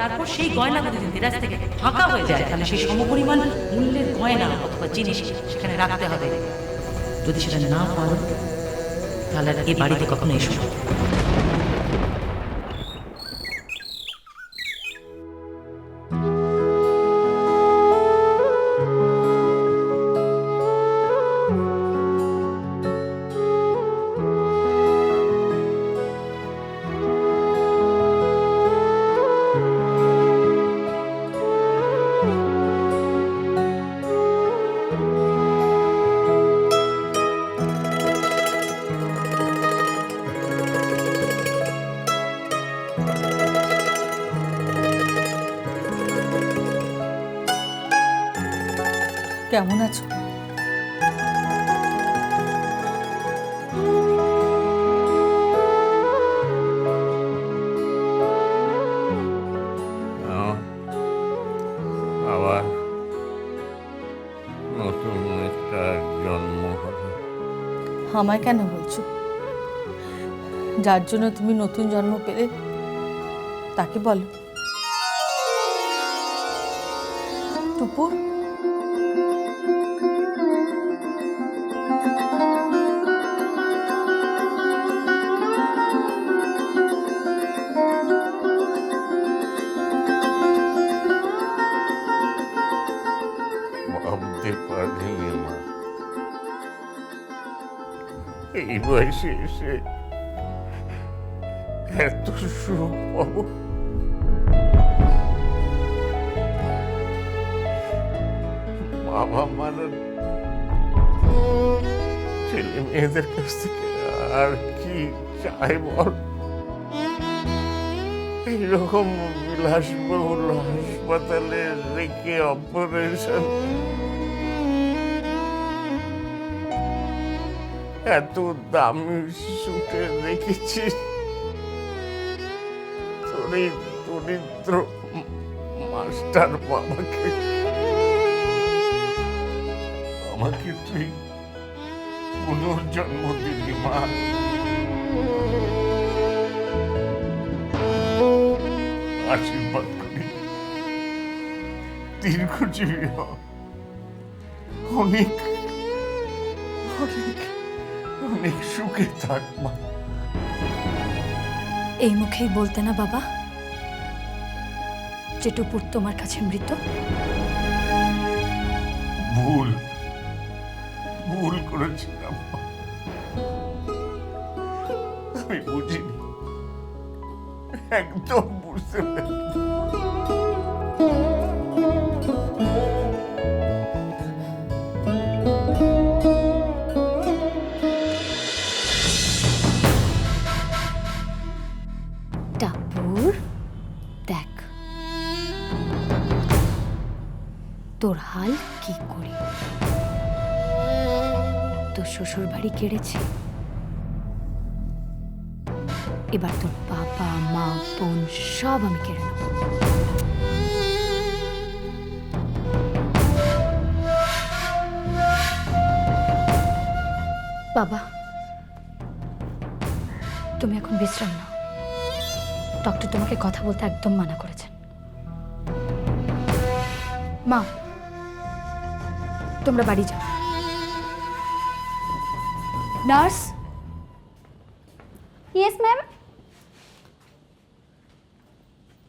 তারপর সেই গয়নাগুলো যদি দেরাজ থেকে ফাঁকা হয়ে যায়, তাহলে সেই সমপরিমাণ মূল্যের গয়না অথবা জিনিস সেখানে রাখতে হবে। যদি সেটা না পারো, তাহলে আর এই বাড়িতে কখনো এসো না। কেমন আছো? আবার নতুন একটা জন্ম হলো। আমায় কেন বলছো? যার জন্য তুমি নতুন জন্ম পেলে তাকে বলো। টুপু, ভাবতে পারিনি মা, এই বয়সে এসে এত সুখ পাবো। বাবা মারা ছেলে মেয়েদের কাছ থেকে আর কি চাই বল? এইরকম বিলাসবহুল হাসপাতালে রেখে অপারেশন, এত দামি সুটে রেখেছিস, তোর এই দরিদ্র মাস্টার বাবাকে। আমাকে তুই পুনর্জন্ম দিলি মা। আশীর্বাদ করি দীর্ঘজীবী হ, অনেক অনেক অনেক সুখে থাক মা। এই মুখেই বলতে না বাবা যে টুপুর তোমার কাছে মৃত? ভুল ভুল করেছিলাম, আমি বুঝিনি, একদম বুঝতে পারিনি। টাপুর, দেখ তোর হাল কি করি। তোর শ্বশুর বাড়ি কেড়েছে, এবার তোর বাবা মা বোন সব আমি কেড়ে নেব। বাবা, তুমি এখন বিশ্রাম নাও। ডক্টর তোমাকে কথা বলতে একদম মানা করেছেন। মা, তোমরা বাড়ি যাও। নার্স। Yes ma'am.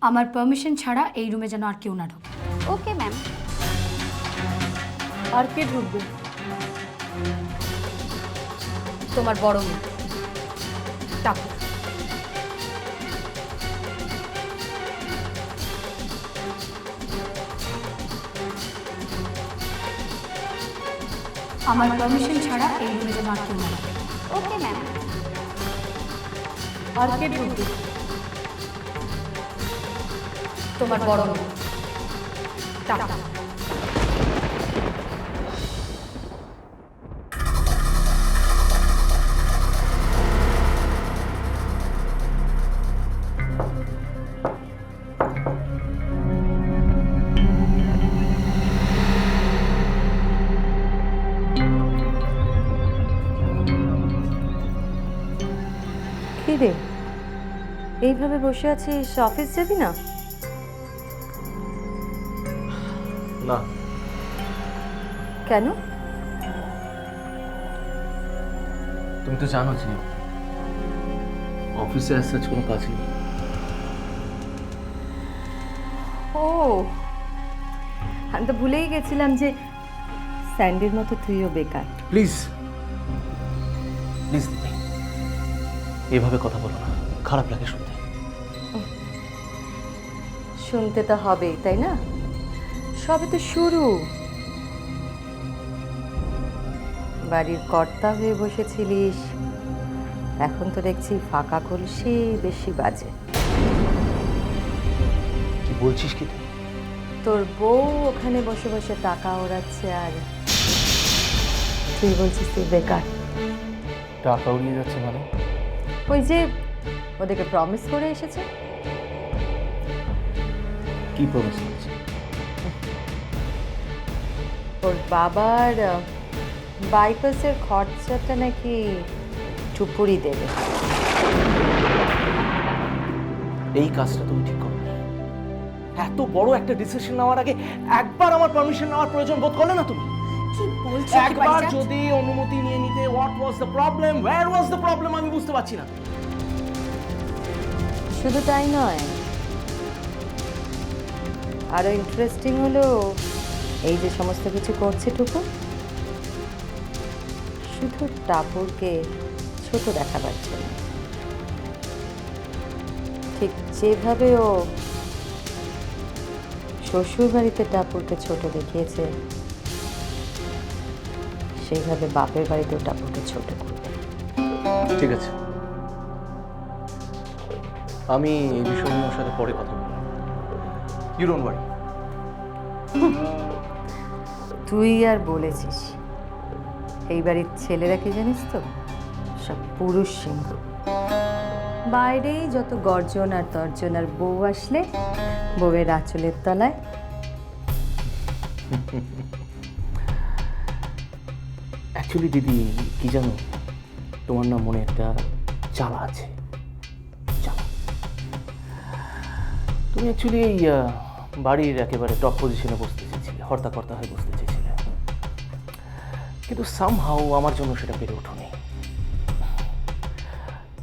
আমার পারমিশন ছাড়া এই রুমে যেন আর কেউ না ঢোকে। Okay ma'am. আর কে ঢুকবে? তোমার বড় মেয়ে টাপুর। আমার পারমিশন ছাড়া এই রুমে যেন আর কেউ না ঢোকে। Okay ma'am. আর কে ঢুকবে? তোমার বড় মেয়ে টাপুর। কি রে, এইভাবে বসে আছিস? অফিস যাবি না? না, কেন? তুমি তো জানো যে অফিসে as such কোনো কাজ নেই। ও, আমি তো ভুলেই গেছিলাম যে স্যান্ডির মতো তুইও বেকার। প্লিজ প্লিজ দিদি, এভাবে কথা বলো না, খারাপ লাগে শুনতে। শুনতে তো হবেই, তাই না? সবে তো শুরু। বাড়ির কর্তা হয়ে বসেছিলিস, এখন তো দেখছি ফাঁকা কলসি বেশি বাজে। কি বলছিস কি তুই? তোর বউ ওখানে বসে বসে টাকা ওড়াচ্ছে আর তুই বলছিস তুই বেকার। টাকা উড়িয়ে যাচ্ছে মানে? ওই যে ওদেরকে প্রমিস করে এসেছে। কি প্রমিস করছে? ওর বাবার বাইপাসের খরচাটা নাকি টুপুরি দেবে। এই কাজটা তুমি ঠিক করো। এত বড় একটা ডিসিশন নেওয়ার আগে একবার আমার পারমিশন নেওয়ার প্রয়োজন বোধ করলে না তুমি? কি বলছো? একবার যদি অনুমতি নিয়ে নিতে, what was the problem, where was the problem, আমি বুঝতে পারছি না। শুধু তাই নয়, আরো ইন্টারেস্টিং হলো এই যে সমস্ত কিছু করছে টুকু শুধু টাপুরকে ছোট দেখাবার জন্য। ঠিক যেভাবে ও শ্বশুর বাড়িতে টাপুরকে ছোট দেখিয়েছে, সেইভাবে বাপের বাড়িতেও টাপুরকে ছোট করবে। ঠিক আছে, আমি এই বিষয় নিয়ে ওর সাথে পরে কথা বলবো। You don't worry. তুই আর বলেছিস, এই বাড়ির ছেলেরা কি জানিস তো, সব পুরুষ সিংহ। বাইরেই যত গর্জন আর তর্জন, আর বউ আসলে বউয়ের আঁচলের তলায়। অ্যাকচুয়ালি দিদি, কি জানো, তোমার না মনে একটা জ্বালা আছে। জ্বালা। তুমি অ্যাকচুয়ালি এই বাড়ির একেবারে টপ পজিশনে বসতে চেয়েছিলে, হর্তাকর্তা হয়ে বসতে চেয়েছিলে, কিন্তু সামহাউ আমার জন্য সেটা পেরে ওঠোনি।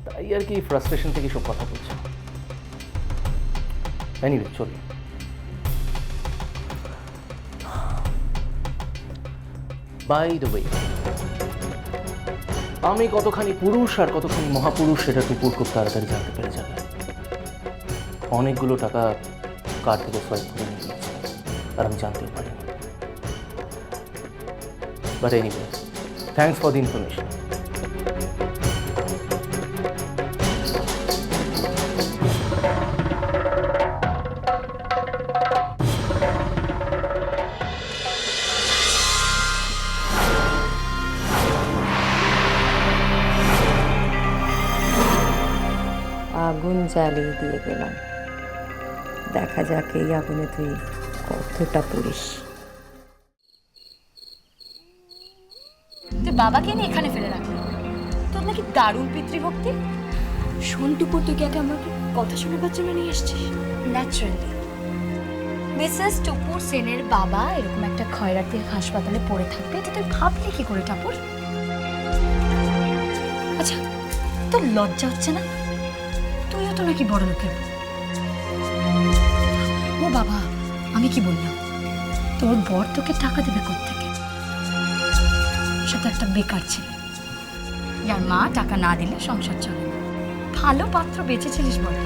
তাই আর কি ফ্রাস্ট্রেশন থেকে সব কথা বলছো। এনিওয়ে, চলো। বাই দ্য ওয়ে, আমি কতখানি পুরুষ আর কতখানি মহাপুরুষ সেটা টুকুর খুব তাড়াতাড়ি জানতে পেরে যাবে। অনেকগুলো টাকা কার্ড থেকে সোয়াইপ করে নিয়ে গেছে আর আমি জানতেও পারিনি। But anyway, thanks for the information. আগুন জ্বালিয়ে দিয়ে গেলাম, দেখা যাক এই আগুনে তুই কতটা পুড়িস। তুই বাবাকে নিয়ে এখানে ফেলে রাখলি, তোর নাকি দারুণ পিতৃভক্তি। সন্টুপুর তুই কি আগে আমাকে কথা শোনাবার জন্য নিয়ে এসছিস? ন্যাচারালি মিসেস টুপুর সেনের বাবা এরকম একটা খয়রাতি হাসপাতালে পড়ে থাকবে, এটা তুই ভাবলি কি করে টাপুর? আচ্ছা, তোর লজ্জা হচ্ছে না? তুইও তো নাকি বড় লোকের বউ। ও বাবা, আমি কি বললাম? তোর বর তোকে টাকা দেবে কোত্থেকে? সাথে একটা বেকার ছেলে, যার মা টাকা না দিলে সংসার চলে না। ভালো পাত্র বেঁচেছিলিস বলে।